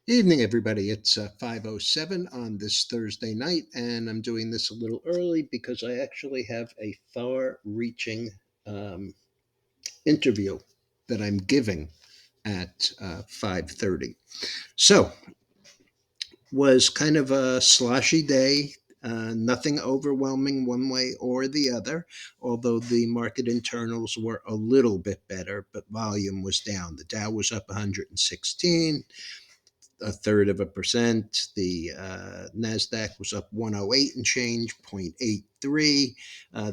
Evening, everybody. It's 5:07 on this Thursday night, and I'm doing this a little early because I actually have a far-reaching um, interview that I'm giving at 5:30. So, was kind of a sloshy day. Nothing overwhelming one way or the other, although the market internals were a little bit better, but volume was down. The Dow was up 116, a third of a percent. The Nasdaq was up 108 and change, 0.83.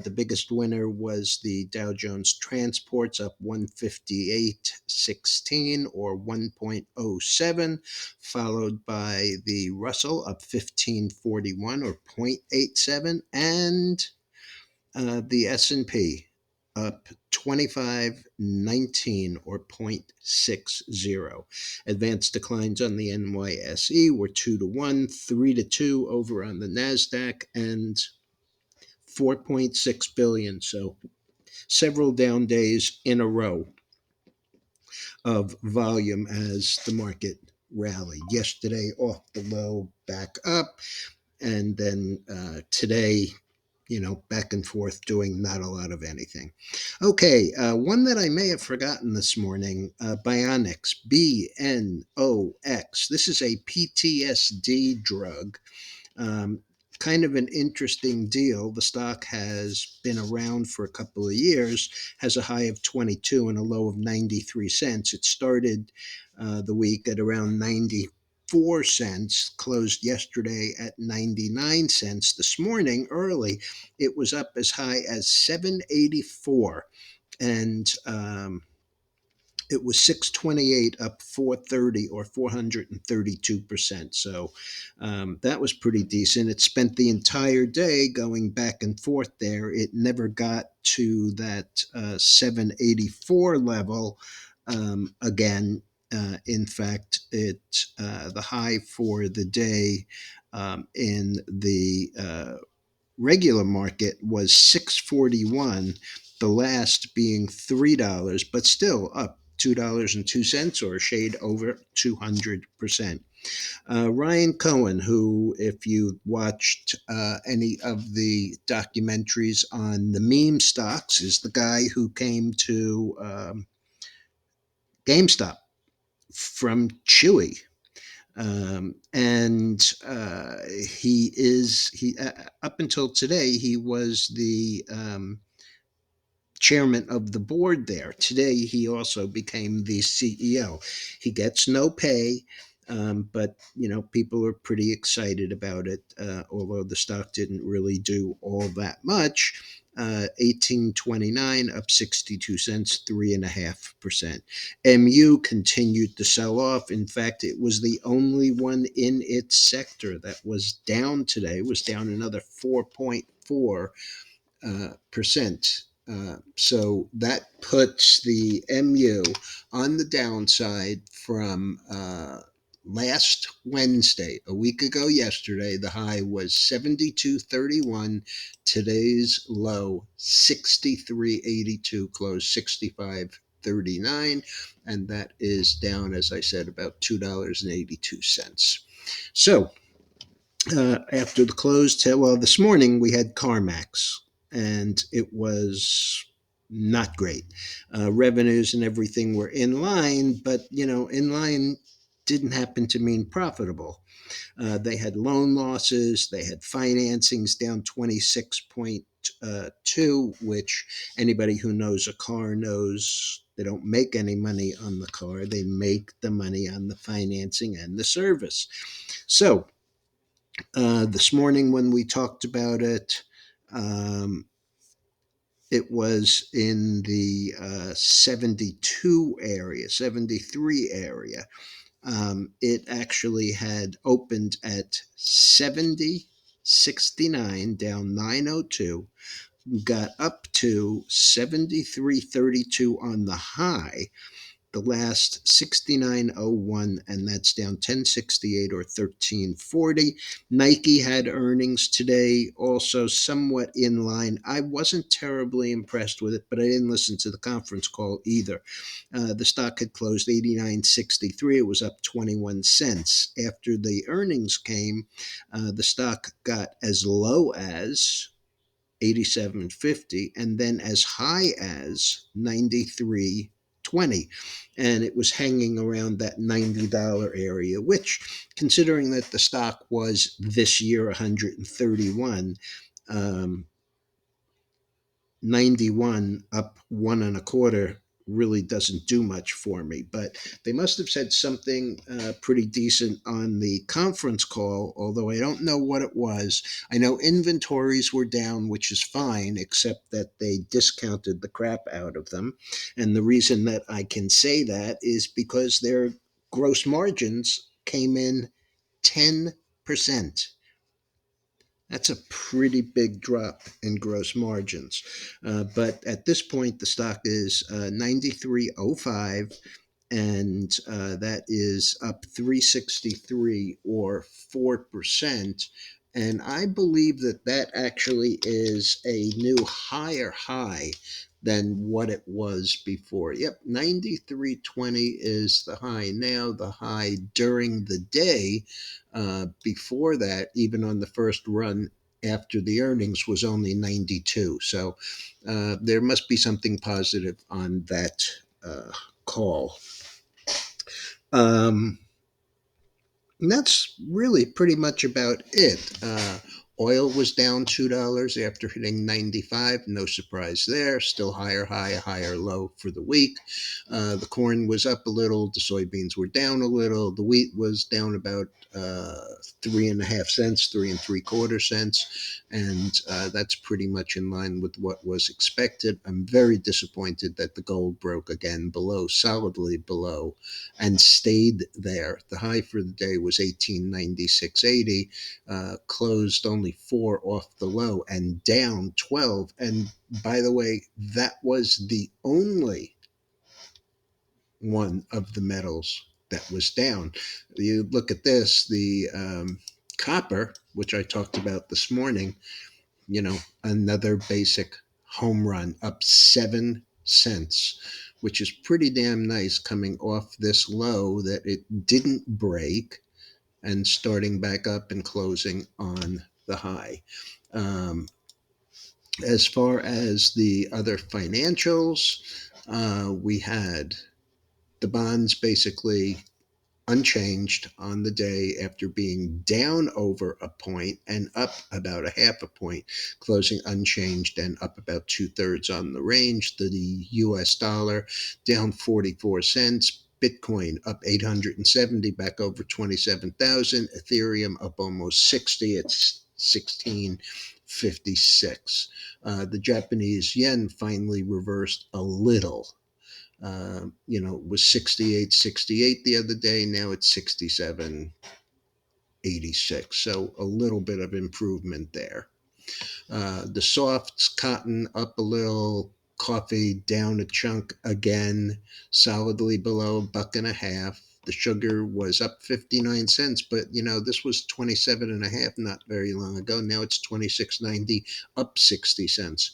The biggest winner was the Dow Jones Transports, up 158.16 or 1.07, followed by the Russell, up 1541 or 0.87, and the S&P up 2519 or 0.60. Advanced declines on the NYSE were 2 to 1, 3 to 2 over on the Nasdaq, and 4.6 billion. So several down days in a row of volume as the market rallied. Yesterday off the low, back up, and then today, back and forth doing not a lot of anything. Okay, one that I may have forgotten this morning, Bionox, Bnox. This is a PTSD drug. Um, Kind of an interesting deal. The stock has been around for a couple of years, has a high of 22 and a low of 93 cents. It started the week at around 94 cents, closed yesterday at 99 cents. This morning, early, it was up as high as 784. And it was 628, up 430 or 432%. So that was pretty decent. It spent the entire day going back and forth there. It never got to that 784 level again. In fact, the high for the day in the regular market was 641, the last being $3, but still up $2.02 or a shade over 200%. Ryan Cohen, who, if you watched any of the documentaries on the meme stocks, is the guy who came to GameStop from Chewy. And he up until today he was the chairman of the board there. Today he also became the CEO. He gets no pay. But people are pretty excited about it, although the stock didn't really do all that much. 1829 up 62 cents, 3.5%. MU continued to sell off. In fact, it was the only one in its sector that was down today. It was down another 4.4 percent. So that puts the MU on the downside from last Wednesday, a week ago yesterday. The high was 72.31. Today's low 63.82, closed 65.39, and that is down, as I said, about $2.82. So after the close, well, this morning we had CarMax, and it was not great. Revenues and everything were in line, but in line didn't happen to mean profitable. They had loan losses, they had financings down 26.2, which anybody who knows a car knows they don't make any money on the car. They make the money on the financing and the service. So this morning when we talked about it, um, it was in the 72 area, 73 area. It actually had opened at 70.69, down 902, got up to 73.32 on the high, the last 69.01, and that's down 1068 or 1340. Nike had earnings today, also somewhat in line. I wasn't terribly impressed with it, but I didn't listen to the conference call either. The stock had closed 89.63. It was up 21 cents. After the earnings came, the stock got as low as 87.50 and then as high as 93.20, and it was hanging around that $90 area, which, considering that the stock was this year 131, um, 91 up one and a quarter really doesn't do much for me. But they must have said something pretty decent on the conference call, although I don't know what it was. I know inventories were down, which is fine, except that they discounted the crap out of them. And the reason that I can say that is because their gross margins came in 10%. That's a pretty big drop in gross margins. But at this point, the stock is 93.05, and that is up 363 or 4%. And I believe that that actually is a new higher high than what it was before. Yep, 93.20 is the high now. The high during the day before that, even on the first run after the earnings, was only 92. So there must be something positive on that call. Um, and that's really pretty much about it. Oil was down $2 after hitting 95. No surprise there. Still higher high, higher low for the week. The corn was up a little. The soybeans were down a little. The wheat was down about 3.5 cents, 3.75 cents, and that's pretty much in line with what was expected. I'm very disappointed that the gold broke again below, solidly below, and stayed there. The high for the day was 1896.80, closed only 4 off the low and down 12. And by the way, that was the only one of the metals that was down. You look at this, the copper, which I talked about this morning, another basic home run, up 7 cents, which is pretty damn nice coming off this low that it didn't break and starting back up and closing on the high. Um, as far as the other financials, we had the bonds basically unchanged on the day after being down over a point and up about a half a point, closing unchanged and up about 2/3 on the range. The US dollar down 44 cents. Bitcoin up 870, back over 27,000. Ethereum up almost 60. It's 1656. The Japanese yen finally reversed a little. It was 68.68 the other day. Now it's 67.86. So a little bit of improvement there. The softs, cotton up a little, coffee down a chunk again, solidly below a buck and a half. The sugar was up 59 cents, but this was 27 and a half not very long ago. Now it's 26.90, up 60 cents.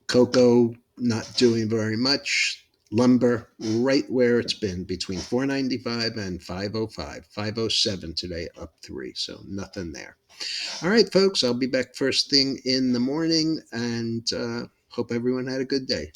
Cocoa not doing very much. Lumber right where it's been, between 495 and 505. 507 today, up 3. So nothing there. All right, folks, I'll be back first thing in the morning, and hope everyone had a good day.